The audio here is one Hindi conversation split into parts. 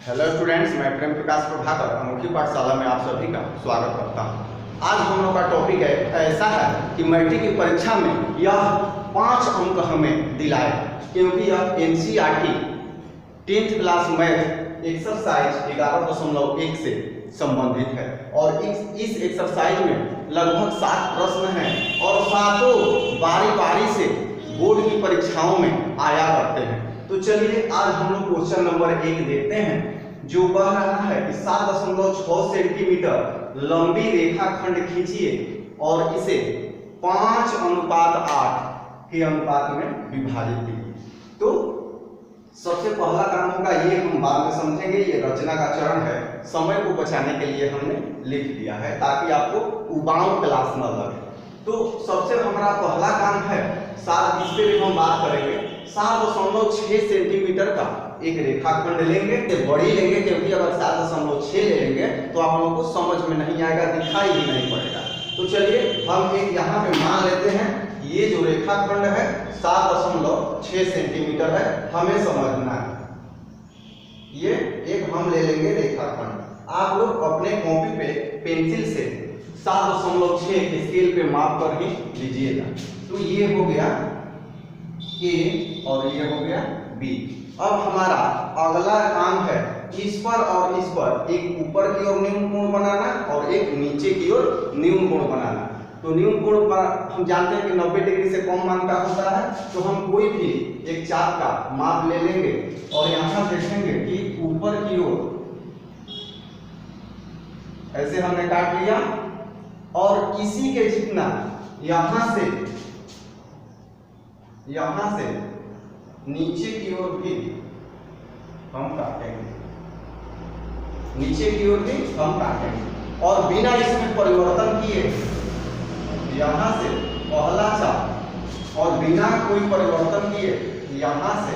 हेलो स्टूडेंट्स, मैं प्रेम प्रकाश प्रभाकर अनोखी पाठशाला में आप सभी का स्वागत करता हूं। आज हम लोग का टॉपिक है ऐसा है कि मैट्रिक की परीक्षा में यह 5 अंक हमें दिलाए, क्योंकि यह NCERT 10th class math exercise 11.1 से संबंधित है और इस एक्सरसाइज में लगभग 7 प्रश्न हैं और सातों बारी बारी से बोर्ड की परीक्षाओं में आया करते हैं। तो चलिए आज हम लोग क्वेश्चन नंबर 1 देखते हैं, जो कह रहा है कि 7.6 सेंटीमीटर लंबी रेखाखंड खींचिए और इसे 5:8 के अनुपात में विभाजित कीजिए। तो सबसे पहला काम होगा, ये हम बाद में समझेंगे, ये रचना का चरण है, समय को बचाने के लिए हमने लिख दिया है ताकि आपको उबाऊ क्लास न लगे। तो सबसे हमारा पहला काम है, इस पे भी हम बात करेंगे, 7.6 सेंटीमीटर का एक रेखाखंड लेंगे, बड़ी लेंगे, क्योंकि अगर 7.6 ले लेंगे तो आप लोगों को समझ में नहीं आएगा, दिखाई भी नहीं पड़ेगा। तो चलिए हम एक यहाँ पे मान लेते हैं, ये जो रेखाखंड है 7.6 सेंटीमीटर है, हमें समझना है। ये एक हम ले लेंगे रेखाखंड। आप लोग अपने कॉपी पे पेंसिल से 7.6 स्केल पे माप कर ही लीजिएगा। तो ये हो गया ए और ये हो गया बी। अब हमारा अगला काम है, इस पर और इस पर एक ऊपर की ओर न्यून कोण बनाना और एक नीचे की ओर न्यून कोण बनाना। तो न्यून कोण पर हम जानते हैं कि 90 डिग्री से कम मान का होता है, तो हम कोई भी एक चाप का माप ले लेंगे और यहाँ देखेंगे कि ऊपर की ओर ऐसे हमने काट लिया और इसी के जितना यहां से नीचे की ओर भी हम काटेंगे, नीचे की ओर भी हम काटेंगे और बिना इसमें परिवर्तन किए यहां से पहला चाप और बिना कोई परिवर्तन किए यहां से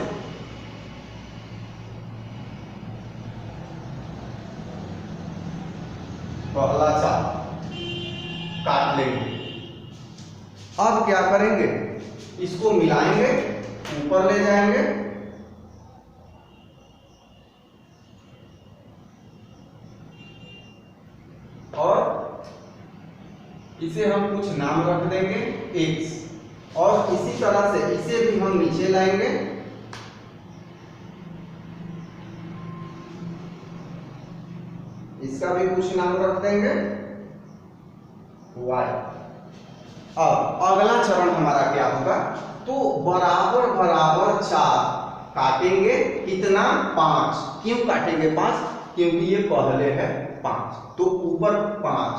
पहला चाप काट लेंगे। अब क्या करेंगे, इसको मिलाएंगे, ऊपर ले जाएंगे और इसे हम कुछ नाम रख देंगे x, और इसी तरह से इसे भी हम नीचे लाएंगे, इसका भी कुछ नाम रख देंगे y। अब अगला चरण हमारा क्या होगा, तो बराबर बराबर चाप काटेंगे, कितना 5। क्यों काटेंगे 5? क्योंकि ये पहले है 5, तो ऊपर 5,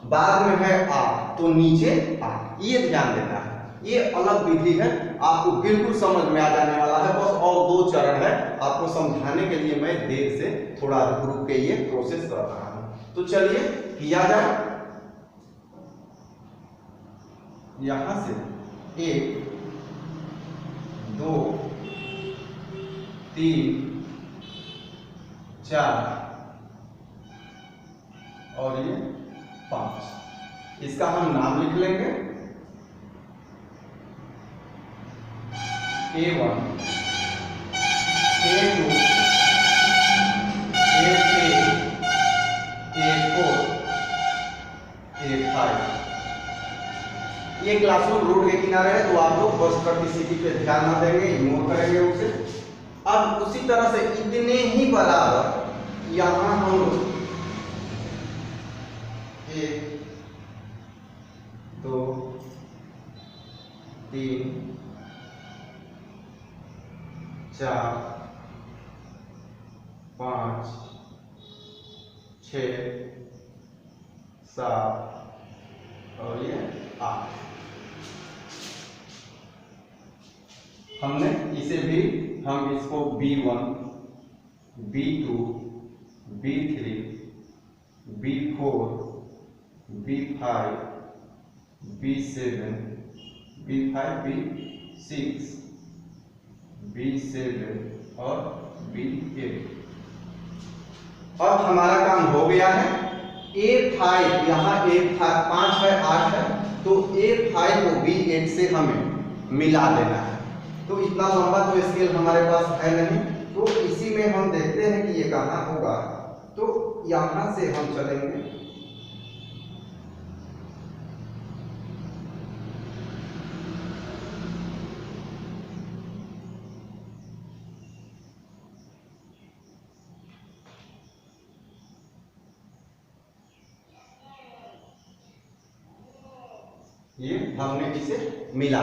बाद में है 8, तो नीचे 8। ये ध्यान देना है, ये अलग विधि है, आपको बिल्कुल समझ में आ जाने वाला है। बस और 2 चरण है, आपको समझाने के लिए मैं देर से थोड़ा रुक के ये प्रोसेस कर रहा हूं। तो चलिए किया जाए। यहां से 1 2 3 4 और ये 5। इसका हम नाम लिख लेंगे A1 A2 A3 A4 A5। ये क्लासरूम रोड के किनारे है, तो आप लोग बस पर किसी पे ध्यान ना देंगे, इग्नोर करेंगे उसे। अब उसी तरह से इतने ही बराबर यहां हम लोग 1 2 3 4 5 6 7 और ये 8। हमने इसे भी, हम इसको B1 B2 B3 B4 B5 B7 B5 B6 B7 और B8। अब हमारा काम हो गया है। A5 यहाँ A5 है, 8 है, तो A5 को B8 से हमें मिला देना है। तो इतना लंबा तो स्केल हमारे पास है नहीं, तो इसी में हम देखते हैं कि लिए कहाँ होगा, तो यहाँ से हम चलेंगे ये हमने इसे मिला।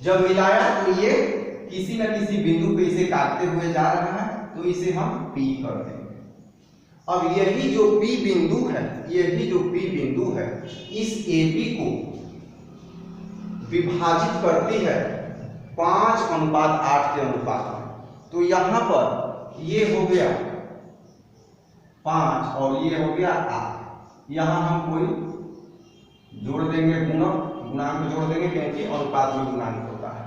जब मिलाया तो ये किसी न किसी बिंदु पे इसे काटते हुए जा रहा है, तो इसे हम P कर देंगे। अब यही जो P बिंदु है, यही जो P बिंदु है, इस AB को विभाजित करती है 5:8 के अनुपात में। तो यहाँ पर ये हो गया 5 और ये हो गया 8। यहाँ हम कोई जोड़ देंगे, गुणांक जोड़ देंगे, क्योंकि अनुपात में गुणांक होता है।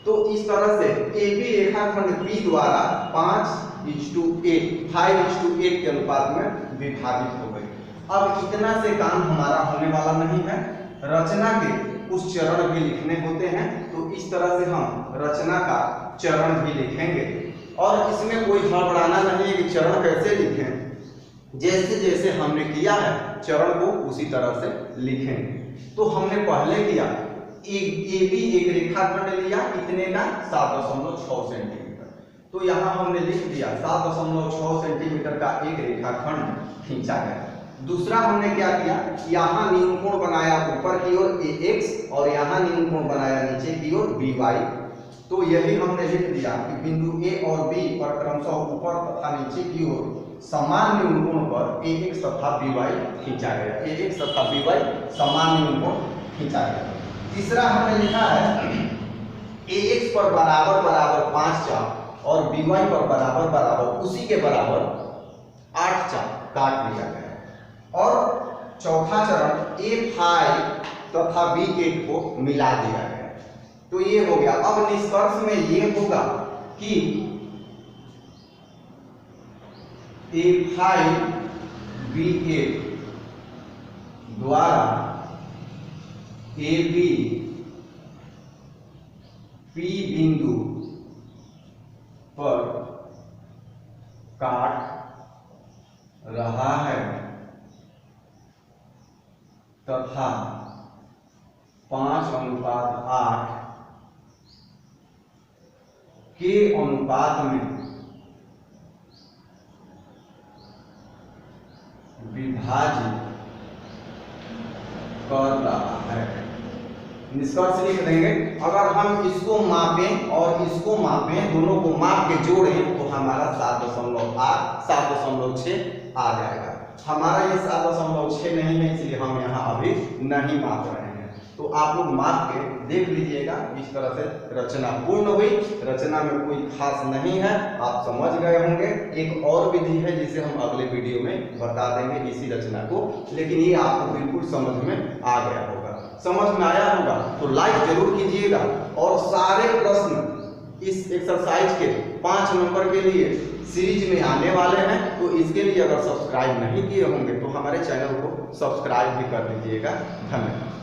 तो इस तरह से AB रेखाखंड P द्वारा 5:8 के अनुपात में विभाजित हो गई। अब इतना से काम हमारा होने वाला नहीं है, रचना के कुछ चरण भी लिखने होते हैं। तो इस तरह से हम रचना का चरण भी लिखेंगे, और इसमें कोई हड़बड़ाना नहीं है कि चरण कैसे लिखें। जैसे जैसे हमने किया है चरण को उसी तरह से लिखेंगे। तो हमने पहले किया, AB एक रेखाखंड लिया, कितने का 7.6 सेंटीमीटर। तो यहाँ हमने लिख दिया 7.6 सेंटीमीटर का एक रेखाखंड खींचा गया। दूसरा हमने क्या किया, यहाँ न्यूनकोण बनाया ऊपर की ओर AX और यहाँ न्यूनकोण बनाया नीचे की ओर BY। तो यही हमने लिख दिया कि बिंदु A और B पर क्रमशः ऊपर तथा नीचे की ओर समान न्यूनकोण पर AX तथा BY खींचा गया। AX तथा BY समान न्यूनकोण खींचा गया। तीसरा हमने लिखा है AX पर बराबर बराबर 5 चाप और BY पर बराबर बराबर उसी के बराबर 8 चाप काट लिया गया। और चौथा चरण A5 तथा B8 को मिला दिया गया। तो ये हो गया। अब निष्कर्ष में ये होगा कि A5 B8 द्वारा AB P बिंदु पर काट रहा है तथा 5:8 के अनुपात में विभाजित कर रहा है। निष्कर्ष लिख देंगे। अगर हम इसको मापें और इसको मापें, दोनों को माप के जोड़ें, तो हमारा 7.6 आ जाएगा। हमारा ये 7.6 नहीं है, इसलिए हम यहाँ अभी नहीं माप रहे हैं। तो आप लोग माप के देख लीजिएगा। इस तरह से रचना पूर्ण हुई। रचना में कोई खास नहीं है, आप समझ गए होंगे। एक और विधि है जिसे हम अगले वीडियो में बता देंगे इसी रचना को, लेकिन ये आपको बिल्कुल समझ में आ गया होगा। समझ में आया होगा तो लाइक जरूर कीजिएगा, और सारे प्रश्न इस एक्सरसाइज के 5 नंबर के लिए सीरीज में आने वाले हैं। तो इसके लिए अगर सब्सक्राइब नहीं किए होंगे तो हमारे चैनल को सब्सक्राइब भी कर दीजिएगा। धन्यवाद।